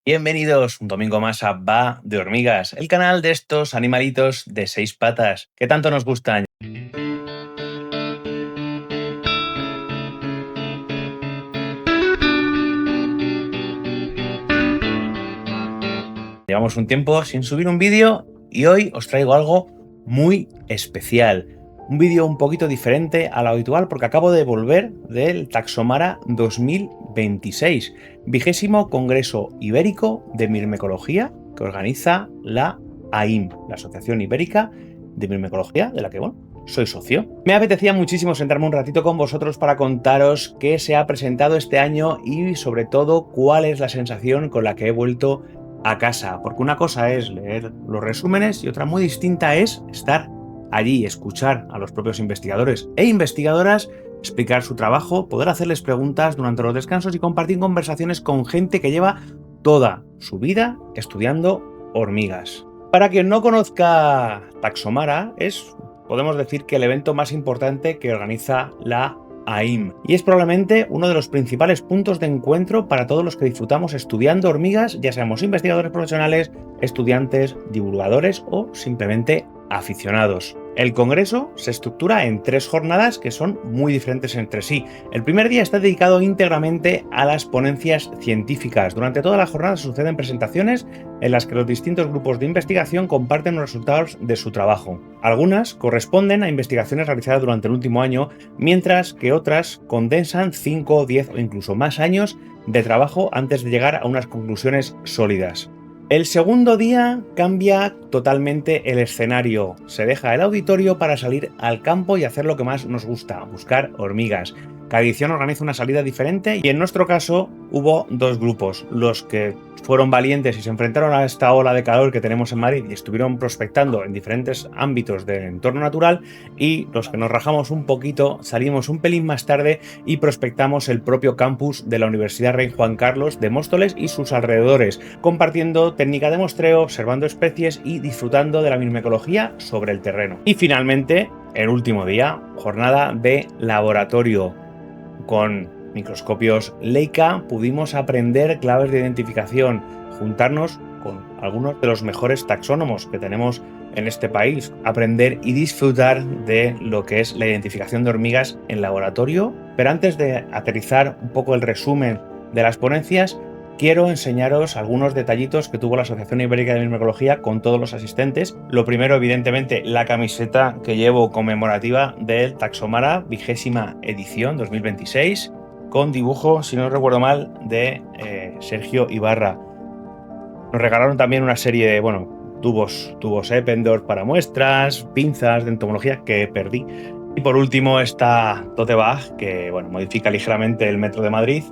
Bienvenidos un domingo más a Va de Hormigas, el canal de estos animalitos de 6 patas que tanto nos gustan. Llevamos un tiempo sin subir un vídeo y hoy os traigo algo muy especial. Un vídeo un poquito diferente a lo habitual porque acabo de volver del Taxomara 2026, 20º Congreso Ibérico de Mirmecología que organiza la AIM, la Asociación Ibérica de Mirmecología, de la que, soy socio. Me apetecía muchísimo sentarme un ratito con vosotros para contaros qué se ha presentado este año y sobre todo cuál es la sensación con la que he vuelto a casa, porque una cosa es leer los resúmenes y otra muy distinta es estar allí, escuchar a los propios investigadores e investigadoras, explicar su trabajo, poder hacerles preguntas durante los descansos y compartir conversaciones con gente que lleva toda su vida estudiando hormigas. Para quien no conozca Taxomara, podemos decir que el evento más importante que organiza la AIM, y es probablemente uno de los principales puntos de encuentro para todos los que disfrutamos estudiando hormigas, ya seamos investigadores profesionales, estudiantes, divulgadores o simplemente aficionados. El congreso se estructura en 3 jornadas que son muy diferentes entre sí. El primer día está dedicado íntegramente a las ponencias científicas. Durante toda la jornada suceden presentaciones en las que los distintos grupos de investigación comparten los resultados de su trabajo. Algunas corresponden a investigaciones realizadas durante el último año, mientras que otras condensan 5, 10 o incluso más años de trabajo antes de llegar a unas conclusiones sólidas. El segundo día cambia totalmente el escenario. Se deja el auditorio para salir al campo y hacer lo que más nos gusta, buscar hormigas. Cada edición organiza una salida diferente y en nuestro caso hubo 2 grupos, los que fueron valientes y se enfrentaron a esta ola de calor que tenemos en Madrid y estuvieron prospectando en diferentes ámbitos del entorno natural, y los que nos rajamos un poquito, salimos un pelín más tarde y prospectamos el propio campus de la Universidad Rey Juan Carlos de Móstoles y sus alrededores, compartiendo técnica de muestreo, observando especies y disfrutando de la mirmecología sobre el terreno. Y finalmente, el último día, jornada de laboratorio. Con microscopios Leica pudimos aprender claves de identificación, juntarnos con algunos de los mejores taxónomos que tenemos en este país, aprender y disfrutar de lo que es la identificación de hormigas en laboratorio. Pero antes de aterrizar un poco el resumen de las ponencias, quiero enseñaros algunos detallitos que tuvo la Asociación Ibérica de Mirmecología con todos los asistentes. Lo primero, evidentemente, la camiseta que llevo conmemorativa del Taxomara 20ª edición 2026, con dibujo, si no recuerdo mal, de Sergio Ibarra. Nos regalaron también una serie de, tubos Eppendorf para muestras, pinzas de entomología que perdí. Y por último, esta tote bag que, modifica ligeramente el metro de Madrid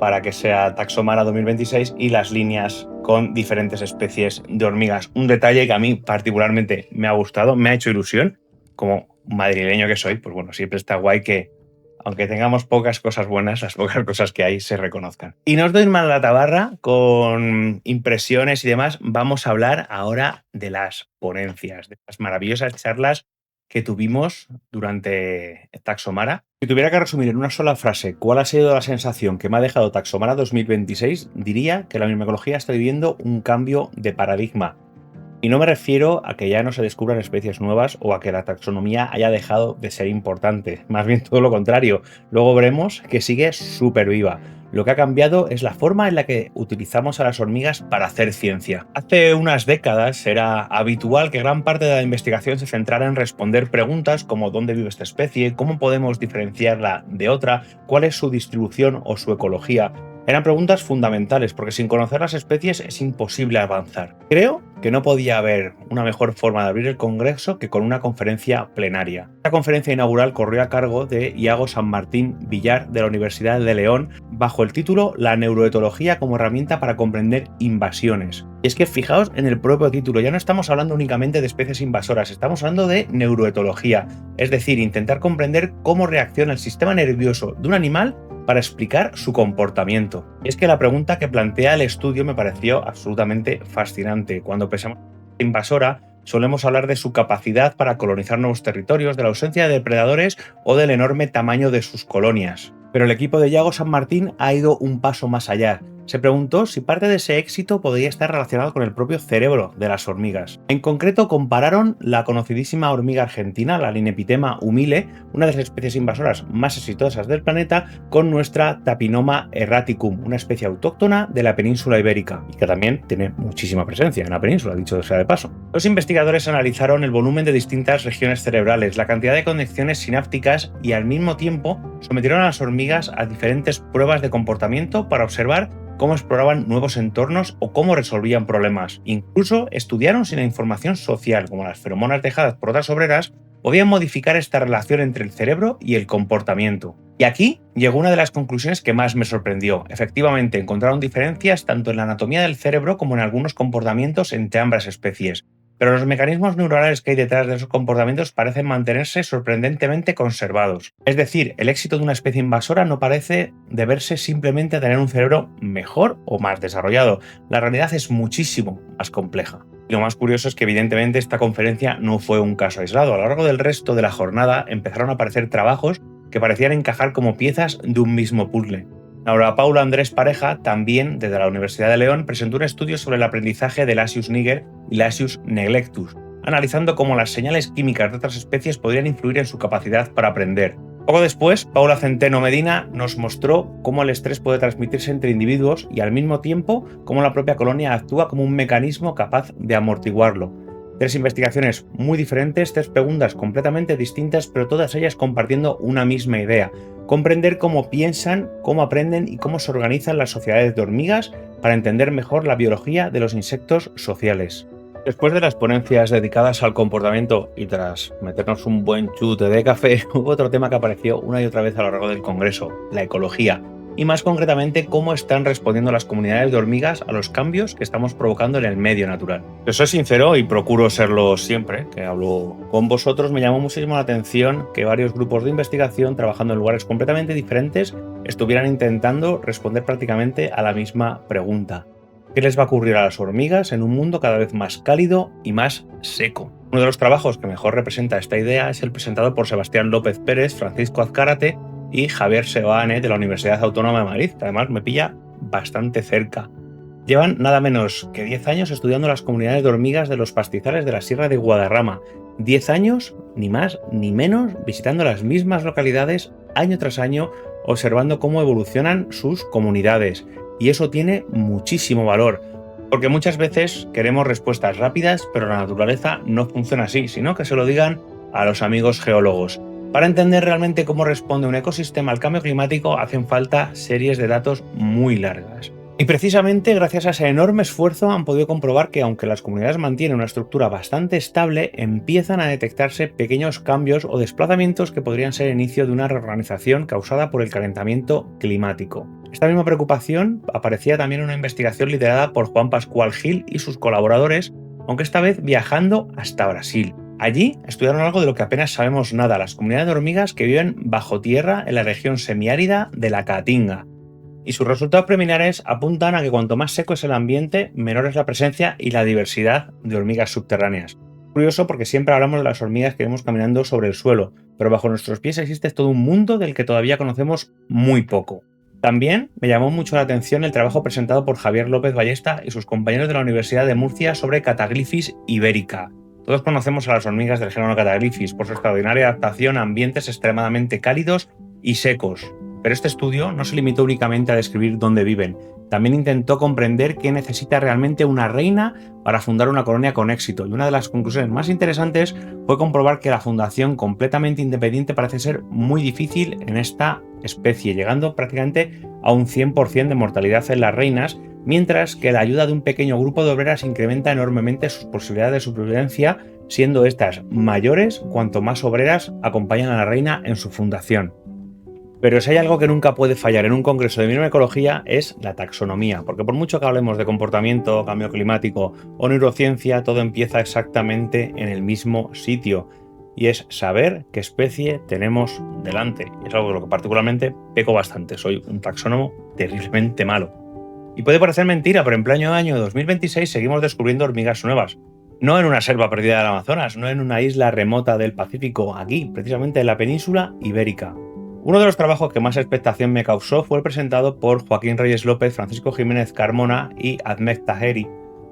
para que sea Taxomara 2026 y las líneas con diferentes especies de hormigas. Un detalle que a mí particularmente me ha gustado, me ha hecho ilusión. Como madrileño que soy, siempre está guay que, aunque tengamos pocas cosas buenas, las pocas cosas que hay se reconozcan. Y no os doy más la tabarra con impresiones y demás. Vamos a hablar ahora de las ponencias, de las maravillosas charlas que tuvimos durante Taxomara. Si tuviera que resumir en una sola frase cuál ha sido la sensación que me ha dejado Taxomara 2026, diría que la mirmecología está viviendo un cambio de paradigma. Y no me refiero a que ya no se descubran especies nuevas o a que la taxonomía haya dejado de ser importante. Más bien todo lo contrario. Luego veremos que sigue súper viva. Lo que ha cambiado es la forma en la que utilizamos a las hormigas para hacer ciencia. Hace unas décadas era habitual que gran parte de la investigación se centrara en responder preguntas como ¿dónde vive esta especie?, ¿cómo podemos diferenciarla de otra?, ¿cuál es su distribución o su ecología? Eran preguntas fundamentales porque sin conocer las especies es imposible avanzar. Creo que no podía haber una mejor forma de abrir el congreso que con una conferencia plenaria. Esta conferencia inaugural corrió a cargo de Iago San Martín Villar de la Universidad de León bajo el título La neuroetología como herramienta para comprender invasiones. Y es que fijaos en el propio título, ya no estamos hablando únicamente de especies invasoras, estamos hablando de neuroetología, es decir, intentar comprender cómo reacciona el sistema nervioso de un animal para explicar su comportamiento. Y es que la pregunta que plantea el estudio me pareció absolutamente fascinante. Cuando pensamos en invasora, solemos hablar de su capacidad para colonizar nuevos territorios, de la ausencia de depredadores o del enorme tamaño de sus colonias. Pero el equipo de Iago San Martín ha ido un paso más allá. Se preguntó si parte de ese éxito podría estar relacionado con el propio cerebro de las hormigas. En concreto, compararon la conocidísima hormiga argentina, la Linepitema humile, una de las especies invasoras más exitosas del planeta, con nuestra Tapinoma erraticum, una especie autóctona de la península ibérica, y que también tiene muchísima presencia en la península, dicho sea de paso. Los investigadores analizaron el volumen de distintas regiones cerebrales, la cantidad de conexiones sinápticas y al mismo tiempo sometieron a las hormigas a diferentes pruebas de comportamiento para observar cómo exploraban nuevos entornos o cómo resolvían problemas. Incluso estudiaron si la información social, como las feromonas dejadas por otras obreras, podían modificar esta relación entre el cerebro y el comportamiento. Y aquí llegó una de las conclusiones que más me sorprendió. Efectivamente, encontraron diferencias tanto en la anatomía del cerebro como en algunos comportamientos entre ambas especies. Pero los mecanismos neuronales que hay detrás de esos comportamientos parecen mantenerse sorprendentemente conservados. Es decir, el éxito de una especie invasora no parece deberse simplemente a tener un cerebro mejor o más desarrollado. La realidad es muchísimo más compleja. Y lo más curioso es que evidentemente esta conferencia no fue un caso aislado. A lo largo del resto de la jornada empezaron a aparecer trabajos que parecían encajar como piezas de un mismo puzzle. Laura Paula Andrés Pareja, también desde la Universidad de León, presentó un estudio sobre el aprendizaje de Lasius niger y Lasius neglectus, analizando cómo las señales químicas de otras especies podrían influir en su capacidad para aprender. Poco después, Paula Centeno Medina nos mostró cómo el estrés puede transmitirse entre individuos y al mismo tiempo cómo la propia colonia actúa como un mecanismo capaz de amortiguarlo. 3 investigaciones muy diferentes, 3 preguntas completamente distintas, pero todas ellas compartiendo una misma idea: comprender cómo piensan, cómo aprenden y cómo se organizan las sociedades de hormigas para entender mejor la biología de los insectos sociales. Después de las ponencias dedicadas al comportamiento y tras meternos un buen chute de café, hubo otro tema que apareció una y otra vez a lo largo del congreso: la ecología. Y más concretamente, cómo están respondiendo las comunidades de hormigas a los cambios que estamos provocando en el medio natural. Yo soy sincero y procuro serlo siempre que hablo con vosotros. Me llamó muchísimo la atención que varios grupos de investigación, trabajando en lugares completamente diferentes, estuvieran intentando responder prácticamente a la misma pregunta: ¿qué les va a ocurrir a las hormigas en un mundo cada vez más cálido y más seco? Uno de los trabajos que mejor representa esta idea es el presentado por Sebastián López Pérez, Francisco Azcárate y Javier Seoane de la Universidad Autónoma de Madrid, que además me pilla bastante cerca. Llevan nada menos que 10 años estudiando las comunidades de hormigas de los pastizales de la Sierra de Guadarrama. 10 años, ni más ni menos, visitando las mismas localidades año tras año, observando cómo evolucionan sus comunidades. Y eso tiene muchísimo valor, porque muchas veces queremos respuestas rápidas, pero la naturaleza no funciona así, sino que se lo digan a los amigos geólogos. Para entender realmente cómo responde un ecosistema al cambio climático hacen falta series de datos muy largas. Y precisamente gracias a ese enorme esfuerzo han podido comprobar que aunque las comunidades mantienen una estructura bastante estable, empiezan a detectarse pequeños cambios o desplazamientos que podrían ser el inicio de una reorganización causada por el calentamiento climático. Esta misma preocupación aparecía también en una investigación liderada por Juan Pascual Gil y sus colaboradores, aunque esta vez viajando hasta Brasil. Allí estudiaron algo de lo que apenas sabemos nada: las comunidades de hormigas que viven bajo tierra en la región semiárida de la Caatinga. Y sus resultados preliminares apuntan a que cuanto más seco es el ambiente, menor es la presencia y la diversidad de hormigas subterráneas. Curioso, porque siempre hablamos de las hormigas que vemos caminando sobre el suelo, pero bajo nuestros pies existe todo un mundo del que todavía conocemos muy poco. También me llamó mucho la atención el trabajo presentado por Javier López Ballesta y sus compañeros de la Universidad de Murcia sobre Cataglyphis ibérica. Todos conocemos a las hormigas del género Cataglyphis por su extraordinaria adaptación a ambientes extremadamente cálidos y secos. Pero este estudio no se limitó únicamente a describir dónde viven. También intentó comprender qué necesita realmente una reina para fundar una colonia con éxito. Y una de las conclusiones más interesantes fue comprobar que la fundación completamente independiente parece ser muy difícil en esta especie, llegando prácticamente a un 100% de mortalidad en las reinas, mientras que la ayuda de un pequeño grupo de obreras incrementa enormemente sus posibilidades de supervivencia, siendo estas mayores cuanto más obreras acompañan a la reina en su fundación. Pero si hay algo que nunca puede fallar en un congreso de microecología es la taxonomía, porque por mucho que hablemos de comportamiento, cambio climático o neurociencia, todo empieza exactamente en el mismo sitio, y es saber qué especie tenemos delante. Y es algo de lo que particularmente peco bastante. Soy un taxónomo terriblemente malo. Y puede parecer mentira, pero en pleno año 2026 seguimos descubriendo hormigas nuevas. No en una selva perdida del Amazonas, no en una isla remota del Pacífico, aquí, precisamente en la península ibérica. Uno de los trabajos que más expectación me causó fue el presentado por Joaquín Reyes López, Francisco Jiménez Carmona y Ahmed Taheri,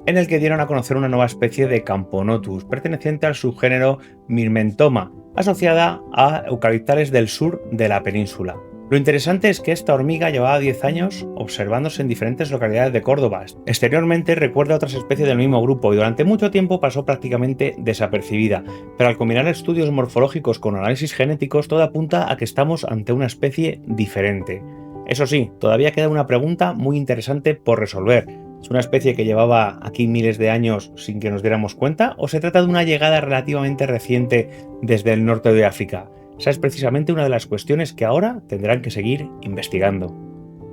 en el que dieron a conocer una nueva especie de Camponotus, perteneciente al subgénero Myrmentoma, asociada a eucaliptales del sur de la península. Lo interesante es que esta hormiga llevaba 10 años observándose en diferentes localidades de Córdoba. Exteriormente recuerda a otras especies del mismo grupo y durante mucho tiempo pasó prácticamente desapercibida, pero al combinar estudios morfológicos con análisis genéticos todo apunta a que estamos ante una especie diferente. Eso sí, todavía queda una pregunta muy interesante por resolver. ¿Es una especie que llevaba aquí miles de años sin que nos diéramos cuenta o se trata de una llegada relativamente reciente desde el norte de África? Esa es precisamente una de las cuestiones que ahora tendrán que seguir investigando.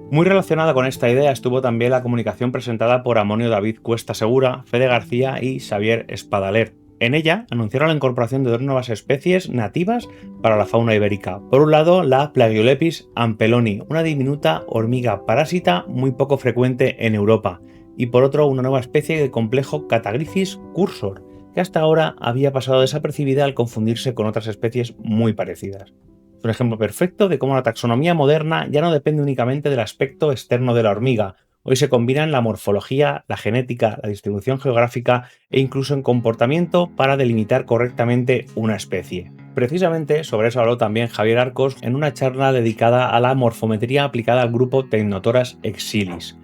Muy relacionada con esta idea estuvo también la comunicación presentada por Amonio David Cuesta Segura, Fede García y Xavier Espadaler. En ella anunciaron la incorporación de dos nuevas especies nativas para la fauna ibérica. Por un lado, la Plagiolepis ampeloni, una diminuta hormiga parásita muy poco frecuente en Europa, y por otro, una nueva especie de complejo Catagriphis cursor, que hasta ahora había pasado desapercibida al confundirse con otras especies muy parecidas. Es un ejemplo perfecto de cómo la taxonomía moderna ya no depende únicamente del aspecto externo de la hormiga. Hoy se combinan la morfología, la genética, la distribución geográfica e incluso en comportamiento para delimitar correctamente una especie. Precisamente sobre eso habló también Javier Arcos en una charla dedicada a la morfometría aplicada al grupo Tecnotoras exilis.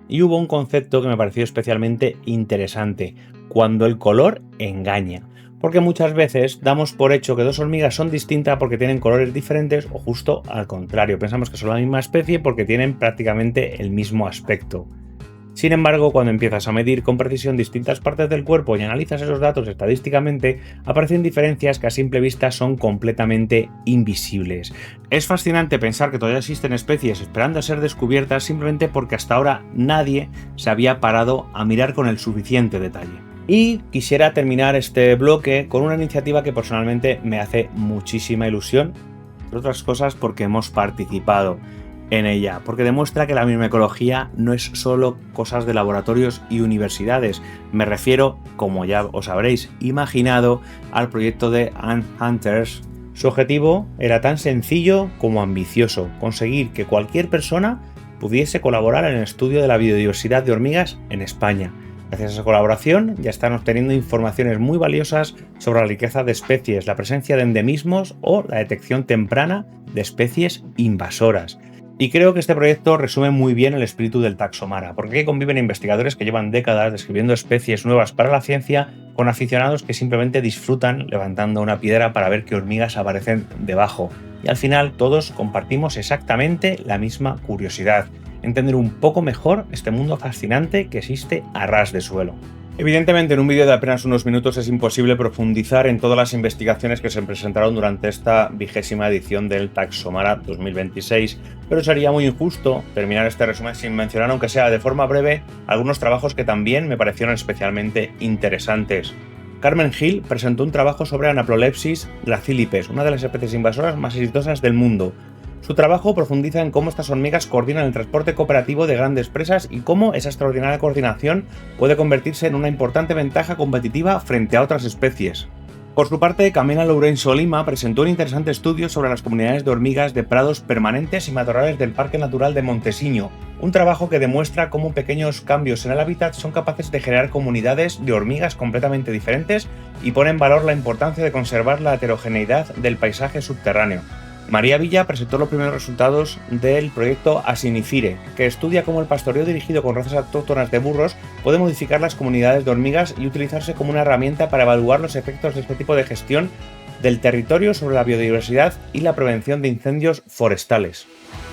Y hubo un concepto que me pareció especialmente interesante, cuando el color engaña, porque muchas veces damos por hecho que dos hormigas son distintas porque tienen colores diferentes o justo al contrario, pensamos que son la misma especie porque tienen prácticamente el mismo aspecto. Sin embargo, cuando empiezas a medir con precisión distintas partes del cuerpo y analizas esos datos estadísticamente, aparecen diferencias que a simple vista son completamente invisibles. Es fascinante pensar que todavía existen especies esperando a ser descubiertas simplemente porque hasta ahora nadie se había parado a mirar con el suficiente detalle. Y quisiera terminar este bloque con una iniciativa que personalmente me hace muchísima ilusión, entre otras cosas porque hemos participado en ella, porque demuestra que la microecología no es solo cosas de laboratorios y universidades. Me refiero, como ya os habréis imaginado, al proyecto de Ant Hunters. Su objetivo era tan sencillo como ambicioso: conseguir que cualquier persona pudiese colaborar en el estudio de la biodiversidad de hormigas en España. Gracias a esa colaboración ya están obteniendo informaciones muy valiosas sobre la riqueza de especies, la presencia de endemismos o la detección temprana de especies invasoras. Y creo que este proyecto resume muy bien el espíritu del Taxomara, porque aquí conviven investigadores que llevan décadas describiendo especies nuevas para la ciencia con aficionados que simplemente disfrutan levantando una piedra para ver qué hormigas aparecen debajo. Y al final todos compartimos exactamente la misma curiosidad: entender un poco mejor este mundo fascinante que existe a ras de suelo. Evidentemente, en un vídeo de apenas unos minutos es imposible profundizar en todas las investigaciones que se presentaron durante esta 20ª edición del Taxomara 2026, pero sería muy injusto terminar este resumen sin mencionar, aunque sea de forma breve, algunos trabajos que también me parecieron especialmente interesantes. Carmen Gil presentó un trabajo sobre Anaplolepsis gracilipes, una de las especies invasoras más exitosas del mundo. Su trabajo profundiza en cómo estas hormigas coordinan el transporte cooperativo de grandes presas y cómo esa extraordinaria coordinación puede convertirse en una importante ventaja competitiva frente a otras especies. Por su parte, Camila Lourenço Lima presentó un interesante estudio sobre las comunidades de hormigas de prados permanentes y matorrales del Parque Natural de Montesiño, un trabajo que demuestra cómo pequeños cambios en el hábitat son capaces de generar comunidades de hormigas completamente diferentes y pone en valor la importancia de conservar la heterogeneidad del paisaje subterráneo. María Villa presentó los primeros resultados del proyecto Asinifire, que estudia cómo el pastoreo dirigido con razas autóctonas de burros puede modificar las comunidades de hormigas y utilizarse como una herramienta para evaluar los efectos de este tipo de gestión del territorio sobre la biodiversidad y la prevención de incendios forestales.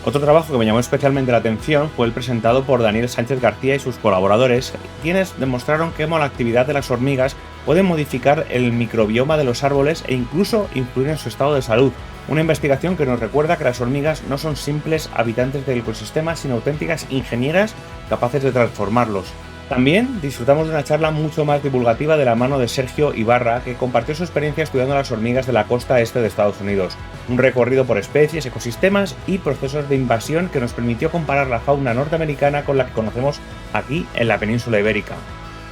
Otro trabajo que me llamó especialmente la atención fue el presentado por Daniel Sánchez García y sus colaboradores, quienes demostraron cómo la actividad de las hormigas puede modificar el microbioma de los árboles e incluso influir en su estado de salud. Una investigación que nos recuerda que las hormigas no son simples habitantes del ecosistema, sino auténticas ingenieras capaces de transformarlos. También disfrutamos de una charla mucho más divulgativa de la mano de Sergio Ibarra, que compartió su experiencia estudiando las hormigas de la costa este de Estados Unidos. Un recorrido por especies, ecosistemas y procesos de invasión que nos permitió comparar la fauna norteamericana con la que conocemos aquí en la península ibérica.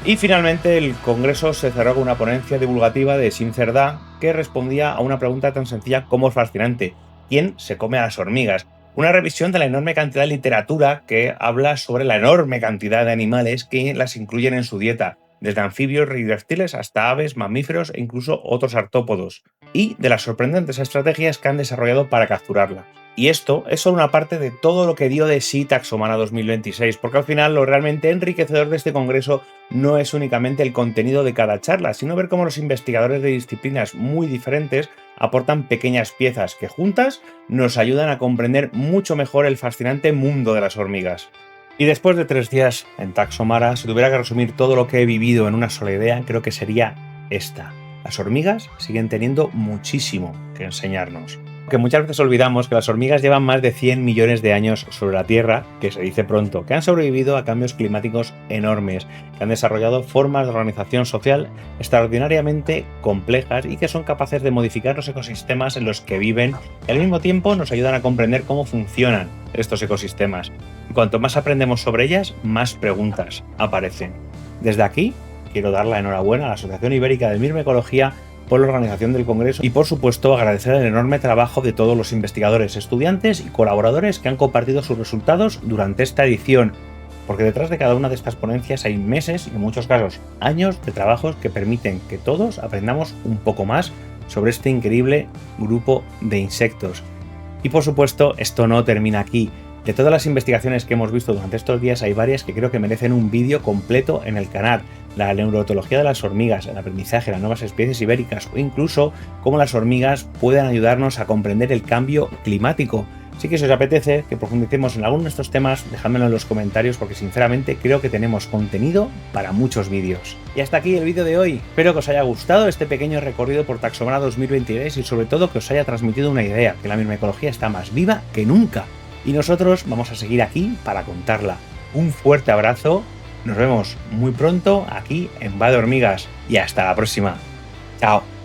Y finalmente el congreso se cerró con una ponencia divulgativa de Sin Cerdá que respondía a una pregunta tan sencilla como fascinante: ¿Quién se come a las hormigas? Una revisión de la enorme cantidad de literatura que habla sobre la enorme cantidad de animales que las incluyen en su dieta, desde anfibios y reptiles hasta aves, mamíferos e incluso otros artópodos, y de las sorprendentes estrategias que han desarrollado para capturarla. Y esto es solo una parte de todo lo que dio de sí Taxomara 2026, porque al final lo realmente enriquecedor de este congreso no es únicamente el contenido de cada charla, sino ver cómo los investigadores de disciplinas muy diferentes aportan pequeñas piezas que juntas nos ayudan a comprender mucho mejor el fascinante mundo de las hormigas. Y después de 3 días en Taxomara, si tuviera que resumir todo lo que he vivido en una sola idea, creo que sería esta. Las hormigas siguen teniendo muchísimo que enseñarnos. Que muchas veces olvidamos que las hormigas llevan más de 100 millones de años sobre la Tierra, que se dice pronto, que han sobrevivido a cambios climáticos enormes, que han desarrollado formas de organización social extraordinariamente complejas y que son capaces de modificar los ecosistemas en los que viven y al mismo tiempo nos ayudan a comprender cómo funcionan estos ecosistemas. Y cuanto más aprendemos sobre ellas, más preguntas aparecen. Desde aquí, quiero dar la enhorabuena a la Asociación Ibérica de Mirmecología por la organización del Congreso y por supuesto agradecer el enorme trabajo de todos los investigadores, estudiantes y colaboradores que han compartido sus resultados durante esta edición, porque detrás de cada una de estas ponencias hay meses y en muchos casos años de trabajos que permiten que todos aprendamos un poco más sobre este increíble grupo de insectos. Y por supuesto esto no termina aquí. De todas las investigaciones que hemos visto durante estos días hay varias que creo que merecen un vídeo completo en el canal. La neuroetología de las hormigas, el aprendizaje de las nuevas especies ibéricas o incluso cómo las hormigas pueden ayudarnos a comprender el cambio climático. Así que si os apetece que profundicemos en alguno de estos temas, dejádmelo en los comentarios porque sinceramente creo que tenemos contenido para muchos vídeos. Y hasta aquí el vídeo de hoy. Espero que os haya gustado este pequeño recorrido por Taxomara 2023 y sobre todo que os haya transmitido una idea, que la mirmecología está más viva que nunca. Y nosotros vamos a seguir aquí para contarla. Un fuerte abrazo, nos vemos muy pronto aquí en Va de Hormigas y hasta la próxima. Chao.